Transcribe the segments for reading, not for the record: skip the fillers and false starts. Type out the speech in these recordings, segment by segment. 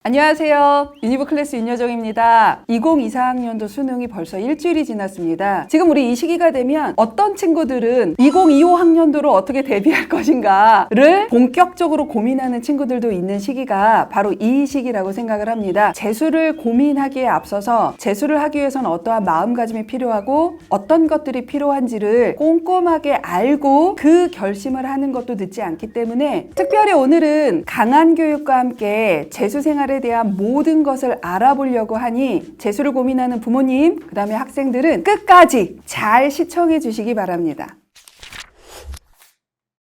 안녕하세요. 유니브 클래스 윤여정입니다. 2024학년도 수능이 벌써 일주일이 지났습니다. 지금 우리 이 시기가 되면 어떤 친구들은 2025학년도로 어떻게 대비할 것인가를 본격적으로 고민하는 친구들도 있는 시기가 바로 이 시기라고 생각을 합니다. 재수를 고민하기에 앞서서 재수를 하기 위해서는 어떠한 마음가짐이 필요하고 어떤 것들이 필요한지를 꼼꼼하게 알고 그 결심을 하는 것도 늦지 않기 때문에 특별히 오늘은 강한 교육과 함께 재수 생활 에 대한 모든 것을 알아보려고 하니 재수를 고민하는 부모님, 그 다음에 학생들은 끝까지 잘 시청해 주시기 바랍니다.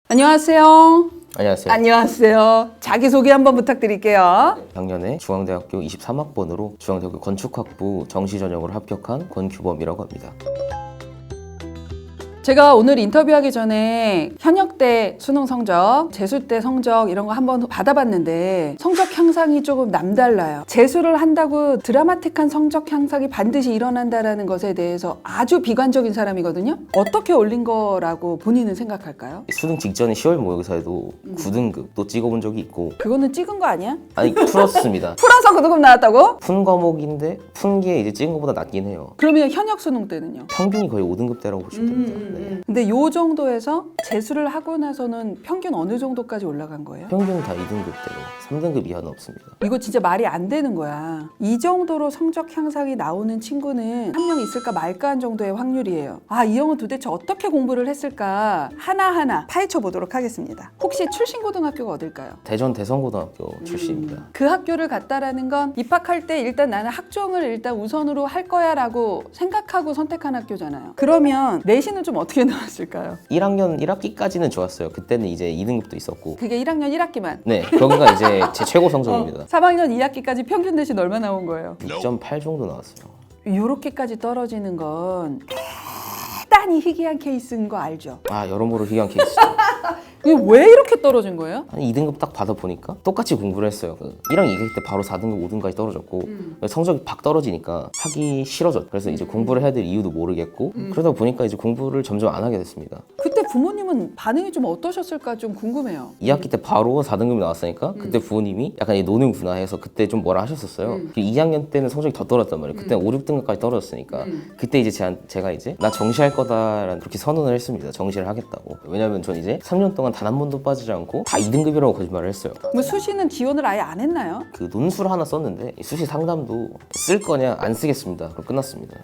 안녕하세요. 안녕하세요. 안녕하세요. 자기소개 한번 부탁드릴게요. 작년에 중앙대학교 23학번으로 중앙대학교 건축학부 정시전형으로 합격한 권규범이라고 합니다. 제가 오늘 인터뷰하기 전에 현역 때 수능 성적, 재수 때 성적 이런 거 한번 받아봤는데 성적 향상이 조금 남달라요. 재수를 한다고 드라마틱한 성적 향상이 반드시 일어난다는 것에 대해서 아주 비관적인 사람이거든요. 어떻게 올린 거라고 본인은 생각할까요? 수능 직전에 10월 모의고사에도 9등급 또 찍어본 적이 있고 그거는 찍은 거 아니야? 아니 풀었습니다. 풀어서 9등급 나왔다고? 푼 과목인데 푼 게 이제 찍은 것보다 낮긴 해요. 그러면 현역 수능 때는요? 평균이 거의 5등급대라고 보시면 됩니다. 네. 근데 요 정도에서 재수를 하고 나서는 평균 어느 정도까지 올라간 거예요? 평균 다 2등급대로 3등급 이하는 없습니다. 이거 진짜 말이 안 되는 거야. 이 정도로 성적 향상이 나오는 친구는 한 명 있을까 말까 한 정도의 확률이에요. 아, 이 형은 도대체 어떻게 공부를 했을까 하나하나 파헤쳐 보도록 하겠습니다. 혹시 출신 고등학교가 어딜까요? 대전 대성고등학교 출신입니다. 그 학교를 갔다라는 건 입학할 때 일단 나는 학종을 일단 우선으로 할 거야 라고 생각하고 선택한 학교잖아요. 그러면 내신은 좀 어떻게 나왔을까요? 1학년 1학기까지는 좋았어요. 그때는 이제 2등급도 있었고 그게 1학년 1학기만. 네, 거기가 이제 제 최고 성적입니다. 3학년 2학기까지 평균 내신 얼마 나온 거예요? 2.8 정도 나왔어요. 요렇게까지 떨어지는 건 대단히 희귀한 케이스인 거 알죠? 아, 여러모로 희귀한 케이스죠. 이게 왜 이렇게 떨어진 거예요? 아니 2등급 딱 받아보니까 똑같이 공부를 했어요. 1학년 2학기 때 바로 4등급, 5등급까지 떨어졌고 성적이 팍 떨어지니까 하기 싫어졌죠. 그래서 이제 공부를 해야 될 이유도 모르겠고 그러다 보니까 이제 공부를 점점 안 하게 됐습니다. 그때 부모님은 반응이 좀 어떠셨을까 좀 궁금해요. 2학기 때 바로 4등급이 나왔으니까 그때 부모님이 약간 이 노는구나 해서 그때 좀 뭐라 하셨었어요. 2학년 때는 성적이 더 떨어졌단 말이에요. 그때 5, 6등급까지 떨어졌으니까 그때 이제 제가 이제 나 정시할 거다라는 그렇게 선언을 했습니다. 정시를 하겠다고. 왜냐면 전 이제 3년 동안 단 한 번도 빠지지 않고 다 2등급이라고 거짓말을 했어요. 뭐 수시는 지원을 아예 안 했나요? 그 논술 하나 썼는데 수시 상담도 쓸 거냐 안 쓰겠습니다. 그럼 끝났습니다.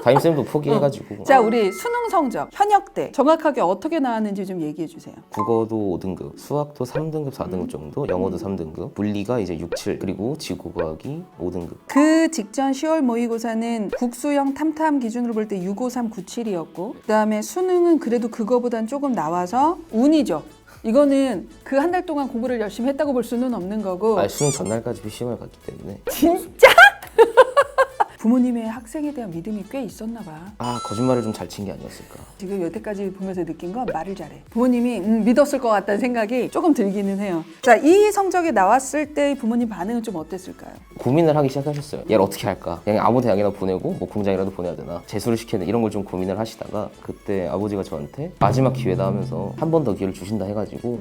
담임쌤도 포기해가지고 자, 우리 수능 성적 현역 때 정확하게 어떻게 나왔는지 좀 얘기해 주세요. 국어도 5등급, 수학도 3등급, 4등급 정도, 영어도 3등급, 물리가 이제 6, 7, 그리고 지구과학이 5등급. 그 직전 10월 모의고사는 국수형 탐탐 기준으로 볼 때 653, 97이었고 그다음에 수능은 그래도 그거보단 조금 나와서 운이죠. 이거는 그 한 달 동안 공부를 열심히 했다고 볼 수는 없는 거고. 아, 수능 전날까지 PCM을 갔기 때문에 진짜? 부모님의 학생에 대한 믿음이 꽤 있었나 봐. 아, 거짓말을 좀 잘 친 게 아니었을까. 지금 여태까지 보면서 느낀 건 말을 잘해. 부모님이 믿었을 것 같다는 생각이 조금 들기는 해요. 자, 이 성적이 나왔을 때 부모님 반응은 좀 어땠을까요? 고민을 하기 시작하셨어요. 얘를 어떻게 할까? 그냥 아무 대학이나 보내고 뭐 공장이라도 보내야 되나? 재수를 시켜야 되나? 이런 걸 좀 고민을 하시다가 그때 아버지가 저한테 마지막 기회다 하면서 한 번 더 기회를 주신다 해가지고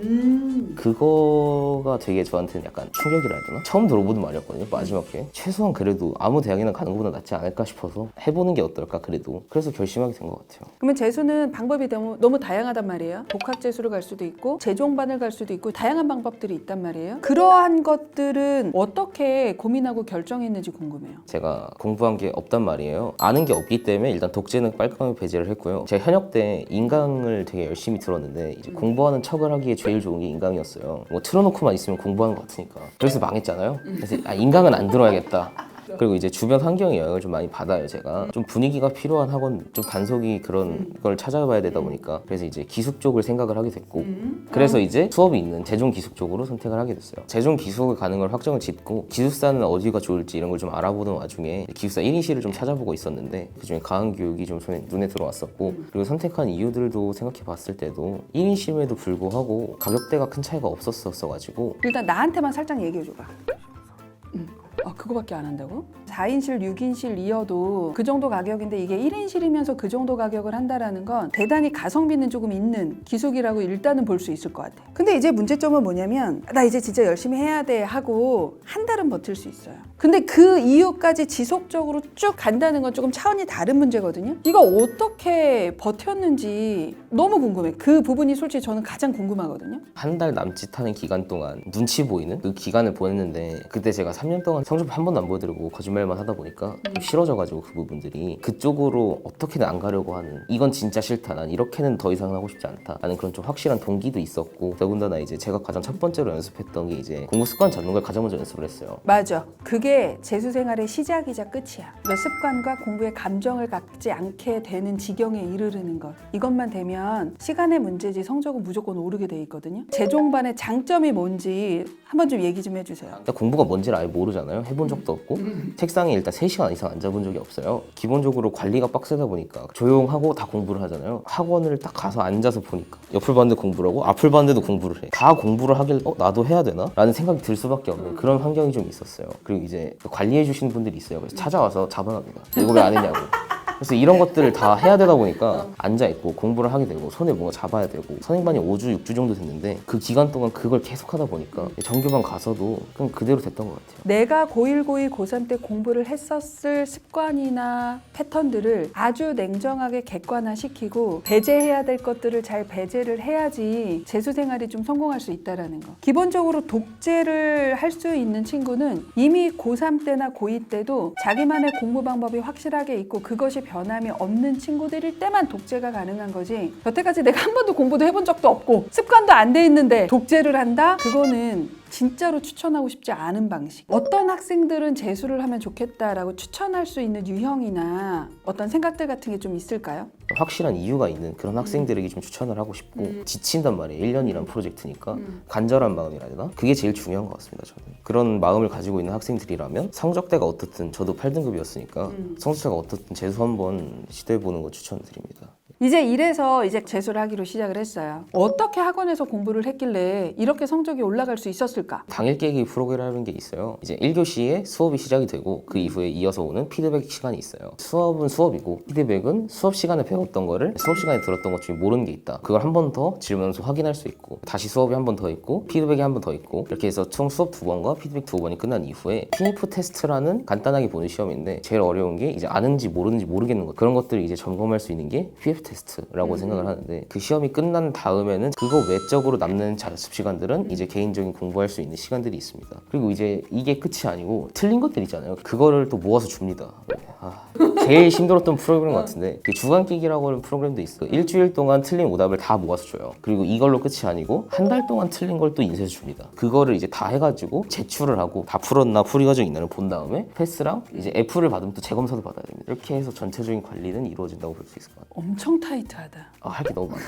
그거가 되게 저한테는 약간 충격이라 해야 되나? 처음 들어보는 말이었거든요. 마지막 기회. 최소한 그래도 아무 대학이나 가는 것보다 낫지 않을까 싶어서 해보는 게 어떨까 그래도. 그래서 결심하게 된 것 같아요. 그러면 재수는 방법이 너무 다양하단 말이에요. 복학 재수를 갈 수도 있고 재종반을 갈 수도 있고 다양한 방법들이 있단 말이에요. 그러한 것들은 어떻게 고민하고 결정했는지 궁금해요. 제가 공부한 게 없단 말이에요. 아는 게 없기 때문에 일단 독재는 빨강을 배제를 했고요. 제가 현역 때 인강을 되게 열심히 들었는데 이제 공부하는 척을 하기에 제일 좋은 게 인강이었어요. 뭐 틀어놓고만 있으면 공부하는 것 같으니까. 그래서 망했잖아요. 그래서 인강은 안 들어야겠다. 그리고 이제 주변 환경의 영향을 좀 많이 받아요. 제가 좀 분위기가 필요한 학원, 좀 단속이 그런 걸 찾아봐야 되다 보니까 그래서 이제 기숙 쪽을 생각을 하게 됐고 그래서 이제 수업이 있는 재종 기숙 쪽으로 선택을 하게 됐어요. 재종 기숙을 가는 걸 확정을 짓고 기숙사는 어디가 좋을지 이런 걸 좀 알아보는 와중에 기숙사 1인실을 좀 찾아보고 있었는데 그중에 강한교육이 좀 눈에 들어왔었고 그리고 선택한 이유들도 생각해 봤을 때도 1인실임에도 불구하고 가격대가 큰 차이가 없었어가지고 일단 나한테만 살짝 얘기해 줘봐. 그거밖에 안 한다고? 4인실, 6인실이어도 그 정도 가격인데 이게 1인실이면서 그 정도 가격을 한다라는 건 대단히 가성비는 조금 있는 기술이라고 일단은 볼 수 있을 것 같아요. 근데 이제 문제점은 뭐냐면 나 이제 진짜 열심히 해야 돼 하고 한 달은 버틸 수 있어요. 근데 그 이후까지 지속적으로 쭉 간다는 건 조금 차원이 다른 문제거든요. 이거 어떻게 버텼는지 너무 궁금해. 그 부분이 솔직히 저는 가장 궁금하거든요. 한 달 남짓 하는 기간 동안 눈치 보이는 그 기간을 보냈는데 그때 제가 3년 동안 성적표 한 번도 안 보여드리고 거짓말만 하다 보니까 좀 싫어져가지고 그 부분들이 그쪽으로 어떻게든 안 가려고 하는 이건 진짜 싫다 난 이렇게는 더 이상 하고 싶지 않다 라는 그런 좀 확실한 동기도 있었고 더군다나 이제 제가 가장 첫 번째로 연습했던 게 이제 공부 습관 잡는 걸 가장 먼저 연습을 했어요. 맞아. 그게 재수 생활의 시작이자 끝이야. 그 습관과 공부에 감정을 갖지 않게 되는 지경에 이르르는 것. 이것만 되면 시간의 문제지 성적은 무조건 오르게 돼 있거든요. 재종반의 장점이 뭔지 한번 좀 얘기 좀 해주세요. 일단 공부가 뭔지를 아예 모르잖아요. 해본 적도 없고 책상에 일단 3시간 이상 앉아본 적이 없어요. 기본적으로 관리가 빡세다 보니까 조용하고 다 공부를 하잖아요. 학원을 딱 가서 앉아서 보니까 옆을 봤는데 공부를 하고 앞을 봤는데도 공부를 해. 다 공부를 하길 나도 해야 되나? 라는 생각이 들 수밖에 없는 그런 환경이 좀 있었어요. 그리고 이제 관리해 주시는 분들이 있어요. 그래서 찾아와서 자문합니다. 이거 왜 안 했냐고. 그래서 이런 것들을 다 해야 되다 보니까 앉아있고 공부를 하게 되고 손에 뭔가 잡아야 되고 선행반이 5주, 6주 정도 됐는데 그 기간 동안 그걸 계속 하다 보니까 정규반 가서도 그냥 그대로 됐던 것 같아요. 내가 고1, 고2, 고3 때 공부를 했었을 습관이나 패턴들을 아주 냉정하게 객관화시키고 배제해야 될 것들을 잘 배제를 해야지 재수 생활이 좀 성공할 수 있다는 거. 기본적으로 독재를 할 수 있는 친구는 이미 고3 때나 고2 때도 자기만의 공부 방법이 확실하게 있고 그것이 변함이 없는 친구들일 때만 독재가 가능한 거지. 여태까지 내가 한 번도 공부도 해본 적도 없고 습관도 안 돼 있는데 독재를 한다? 그거는 진짜로 추천하고 싶지 않은 방식. 어떤 학생들은 재수를 하면 좋겠다라고 추천할 수 있는 유형이나 어떤 생각들 같은 게 좀 있을까요? 확실한 이유가 있는 그런 학생들에게 좀 추천을 하고 싶고 지친단 말이에요. 1년이란 프로젝트니까 간절한 마음이라 해야 되나? 그게 제일 중요한 것 같습니다. 저는 그런 마음을 가지고 있는 학생들이라면 성적대가 어떻든 저도 8등급이었으니까 성적대가 어떻든 재수 한번 시도해보는 거 추천드립니다. 이제 이래서 이제 재수를 하기로 시작을 했어요. 어떻게 학원에서 공부를 했길래 이렇게 성적이 올라갈 수 있었을까? 당일 깨기 프로그램이라는 게 있어요. 이제 1교시에 수업이 시작이 되고 그 이후에 이어서 오는 피드백 시간이 있어요. 수업은 수업이고 피드백은 수업 시간에 배웠던 거를 수업 시간에 들었던 것 중에 모르는 게 있다. 그걸 한 번 더 질문하면서 확인할 수 있고 다시 수업이 한 번 더 있고 피드백이 한 번 더 있고 이렇게 해서 총 수업 2번과 피드백 2번이 끝난 이후에 PF 테스트라는 간단하게 보는 시험인데 제일 어려운 게 이제 아는지 모르는지 모르겠는 것 그런 것들을 이제 점검할 수 있는 게 PF 테스트라고 생각을 하는데 그 시험이 끝난 다음에는 그거 외적으로 남는 자습 시간들은 이제 개인적인 공부할 수 있는 시간들이 있습니다. 그리고 이제 이게 끝이 아니고 틀린 것들 있잖아요. 그거를 또 모아서 줍니다. 제일 힘들었던 프로그램 같은데 그 주간기기라고 하는 프로그램도 있어요. 일주일 동안 틀린 오답을 다 모아서 줘요. 그리고 이걸로 끝이 아니고 한 달 동안 틀린 걸 또 인쇄해서 줍니다. 그거를 이제 다 해가지고 제출을 하고 다 풀었나 풀이 과정이 있나를 본 다음에 패스랑 이제 F를 받으면 또 재검사도 받아야 됩니다. 이렇게 해서 전체적인 관리는 이루어진다고 볼 수 있을 것 같아요. 엄청 타이트하다. 할 게 너무 많아요.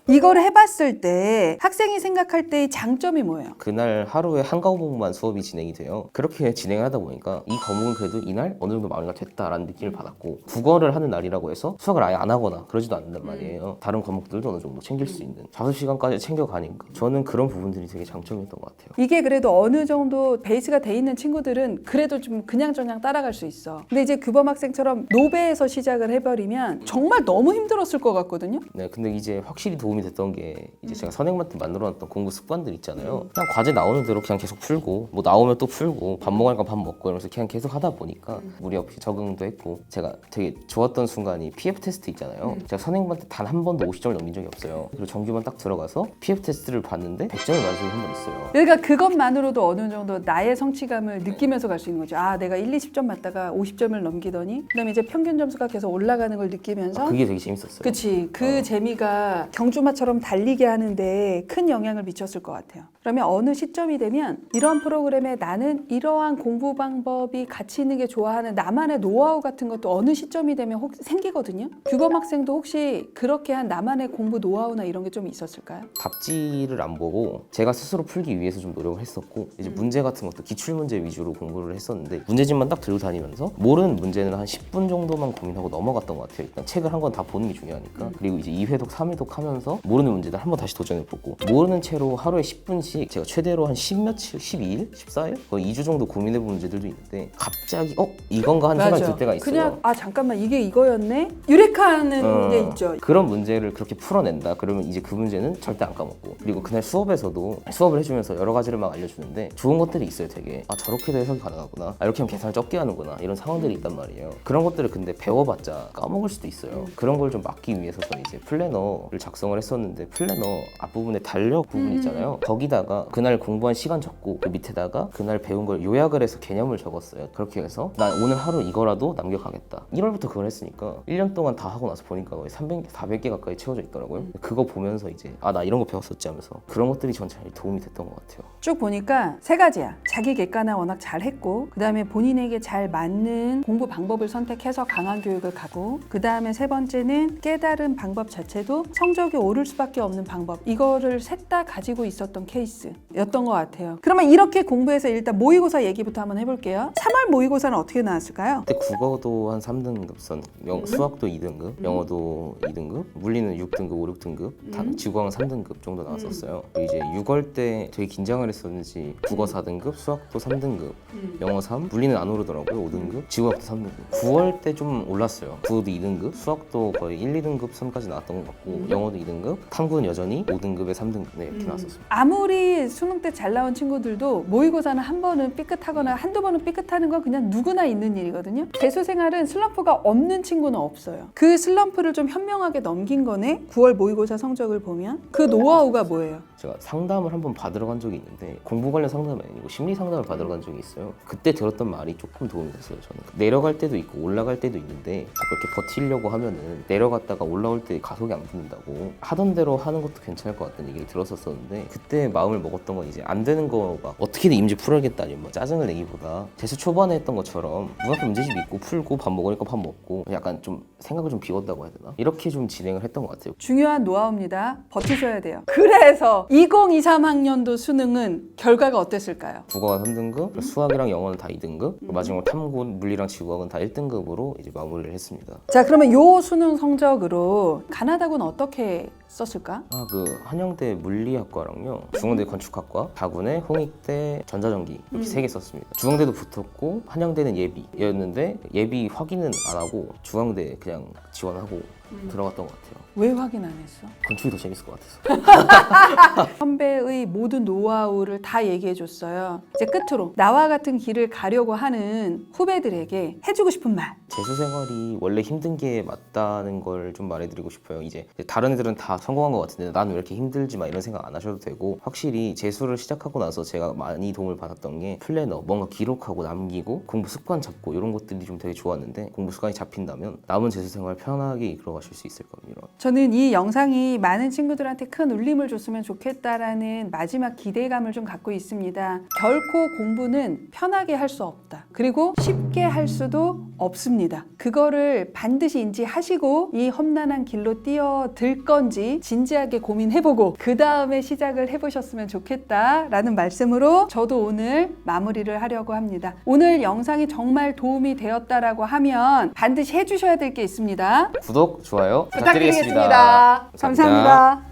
이걸 해봤을 때 학생이 생각할 때의 장점이 뭐예요? 그날 하루에 한 과목만 수업이 진행이 돼요. 그렇게 진행을 하다 보니까 이 과목은 그래도 이날 어느 정도 마무리가 됐다라는 느낌을 받았고 국어를 하는 날이라고 해서 수학을 아예 안 하거나 그러지도 않는단 말이에요. 다른 과목들도 어느 정도 챙길 수 있는 자습 시간까지 챙겨가니까 저는 그런 부분들이 되게 장점이었던 것 같아요. 이게 그래도 어느 정도 베이스가 돼 있는 친구들은 그래도 좀 그냥저냥 따라갈 수 있어. 근데 이제 규범 학생처럼 노베에서 시작을 해버리면 정말 너무 힘들었을 것 같거든요. 네, 근데 이제 확실히 도움이 됐던 게 이제 제가 선행반 때 만들어놨던 공부 습관들 있잖아요. 그냥 과제 나오는 대로 그냥 계속 풀고 뭐 나오면 또 풀고 밥 먹으니까 밥 먹고 이러면서 그냥 계속 하다 보니까 무리 없이 적응도 했고 제가 되게 좋았던 순간이 PF 테스트 있잖아요. 제가 선행반 때 단 한 번도 50점을 넘긴 적이 없어요. 그리고 정규반 딱 들어가서 PF 테스트를 봤는데 100점을 맞은 적이 한 번 있어요. 그러니까 그것만으로도 어느 정도 나의 성취감을 느끼면서 갈 수 있는 거죠. 아, 내가 1, 20점 맞다가 50점을 넘기더니 그다음에 이제 평균 점수가 계속 올라가는 걸 느끼면서 그게 되게 재밌었어요. 그치. 그 재미가 경주마처럼 달리게 하는데 큰 영향을 미쳤을 것 같아요. 그러면 어느 시점이 되면 이런 프로그램에 나는 이러한 공부 방법이 같이 있는 게 좋아하는 나만의 노하우 같은 것도 어느 시점이 되면 혹 생기거든요. 규범 학생도 혹시 그렇게 한 나만의 공부 노하우나 이런 게 좀 있었을까요? 답지를 안 보고 제가 스스로 풀기 위해서 좀 노력을 했었고 이제 문제 같은 것도 기출문제 위주로 공부를 했었는데 문제집만 딱 들고 다니면서 모르는 문제는 한 10분 정도만 고민하고 넘어갔던 것 같아요. 일단 책을 한 권 다 보는 게 중요하니까. 그리고 이제 2회독, 3회독 하면서 하면서 모르는 문제들 한번 다시 도전해보고 모르는 채로 하루에 10분씩 제가 최대로 한 10며칠, 12일, 14일? 거의 2주 정도 고민해본 문제들도 있는데 갑자기 이건가 하는 생각이 들 때가 있어요. 그냥 잠깐만 이게 이거였네? 유레카하는 게 있죠. 그런 문제를 그렇게 풀어낸다 그러면 이제 그 문제는 절대 안 까먹고 그리고 그날 수업에서도 수업을 해주면서 여러 가지를 막 알려주는데 좋은 것들이 있어요. 되게 저렇게도 해석이 가능하구나, 이렇게 하면 계산을 적게 하는구나, 이런 상황들이 있단 말이에요. 그런 것들을 근데 배워봤자 까먹을 수도 있어요. 그런 걸 좀 막기 위해서 저는 이제 플래너를 작성을 했었는데 플래너 앞부분에 달력 부분 있잖아요. 거기다가 그날 공부한 시간 적고 그 밑에다가 그날 배운 걸 요약을 해서 개념을 적었어요. 그렇게 해서 난 오늘 하루 이거라도 남겨가겠다. 1월부터 그걸 했으니까 1년 동안 다 하고 나서 보니까 거의 300개, 400개 가까이 채워져 있더라고요. 그거 보면서 이제 나 이런 거 배웠었지 하면서 그런 것들이 전 잘 도움이 됐던 것 같아요. 쭉 보니까 세 가지야. 자기 객관화 워낙 잘했고, 그 다음에 본인에게 잘 맞는 공부 방법을 선택해서 강한 교육을 가고, 그 다음에 세 번째는 깨달은 방법 자체도 성적이 오를 수밖에 없는 방법. 이거를 셋 다 가지고 있었던 케이스였던 것 같아요. 그러면 이렇게 공부해서 일단 모의고사 얘기부터 한번 해볼게요. 3월 모의고사는 어떻게 나왔을까요? 그때 국어도 한 3등급 선, 수학도 2등급, 영어도 2등급, 물리는 6등급, 5, 6등급, 지구과학 3등급 정도 나왔었어요. 그리고 이제 6월 때 되게 긴장을 했었는지 국어 4등급, 수학도 3등급, 영어 3, 물리는 안 오르더라고요. 5등급, 지구과학도 3등급. 9월 때 좀 올랐어요. 국어도 2등급, 수학도 거의 1, 2등급 선까지 나왔던 것 같고, 영어도 2등급, 탐구는 여전히 5등급에 3등급 이렇게 나왔었어요. 아무리 수능 때 잘 나온 친구들도 모의고사는 한 번은 삐끗하거나 한두 번은 삐끗하는 건 그냥 누구나 있는 일이거든요. 재수 생활은 슬럼프가 없는 친구는 없어요. 그 슬럼프를 좀 현명하게 넘긴 거네. 9월 모의고사 성적을 보면 그 노하우가 뭐예요? 제가 상담을 한번 받으러 간 적이 있는데 공부 관련 상담이 아니고 심리 상담을 받으러 간 적이 있어요. 그때 들었던 말이 조금 도움이 됐어요. 저는 내려갈 때도 있고 올라갈 때도 있는데 자꾸 이렇게 버티려고 하면은 내려갔다가 올라올 때 가속이 안 붙는다고, 하던 대로 하는 것도 괜찮을 것 같다는 얘기를 들었었는데, 그때 마음을 먹었던 건 이제 안 되는 거 막 어떻게든 임지 풀어야겠다 아니면 막 짜증을 내기보다 재수 초반에 했던 것처럼 문 앞에 문제집 있고 풀고 밥 먹으니까 밥 먹고 약간 좀 생각을 좀 비웠다고 해야 되나? 이렇게 좀 진행을 했던 것 같아요. 중요한 노하우입니다. 버티셔야 돼요. 그래서 2023학년도 수능은 결과가 어땠을까요? 국어가 3등급, 수학이랑 영어는 다 2등급, 마지막으로 탐구, 물리랑 지구과학은 다 1등급으로 이제 마무리를 했습니다. 자, 그러면 요 수능 성적으로 가나다군 어떻게 썼을까? 그 한영대 물리학과랑요, 중앙대 건축학과, 다군에 홍익대 전자전기 이렇게 3개 썼습니다. 중앙대도 붙었고 한영대는 예비였는데 예비 확인은 안 하고 중앙대 그냥 지원하고 들어갔던 것 같아요. 왜 확인 안 했어? 건축이 더 재밌을 것 같아서. 선배의 모든 노하우를 다 얘기해줬어요. 이제 끝으로 나와 같은 길을 가려고 하는 후배들에게 해주고 싶은 말. 재수 생활이 원래 힘든 게 맞다는 걸 좀 말해드리고 싶어요. 이제 다른 애들은 다 성공한 것 같은데 나는 왜 이렇게 힘들지 막 이런 생각 안 하셔도 되고, 확실히 재수를 시작하고 나서 제가 많이 도움을 받았던 게 플래너, 뭔가 기록하고 남기고 공부 습관 잡고 이런 것들이 좀 되게 좋았는데, 공부 습관이 잡힌다면 남은 재수 생활 편하게 이끌어가실 수 있을 겁니다. 저는 이 영상이 많은 친구들한테 큰 울림을 줬으면 좋겠다라는 마지막 기대감을 좀 갖고 있습니다. 결코 공부는 편하게 할 수 없다. 그리고 쉽게 할 수도 없습니다. 그거를 반드시 인지하시고 이 험난한 길로 뛰어들 건지 진지하게 고민해보고 그 다음에 시작을 해보셨으면 좋겠다라는 말씀으로 저도 오늘 마무리를 하려고 합니다. 오늘 영상이 정말 도움이 되었다라고 하면 반드시 해주셔야 될 게 있습니다. 구독, 좋아요 부탁드리겠습니다. 감사합니다.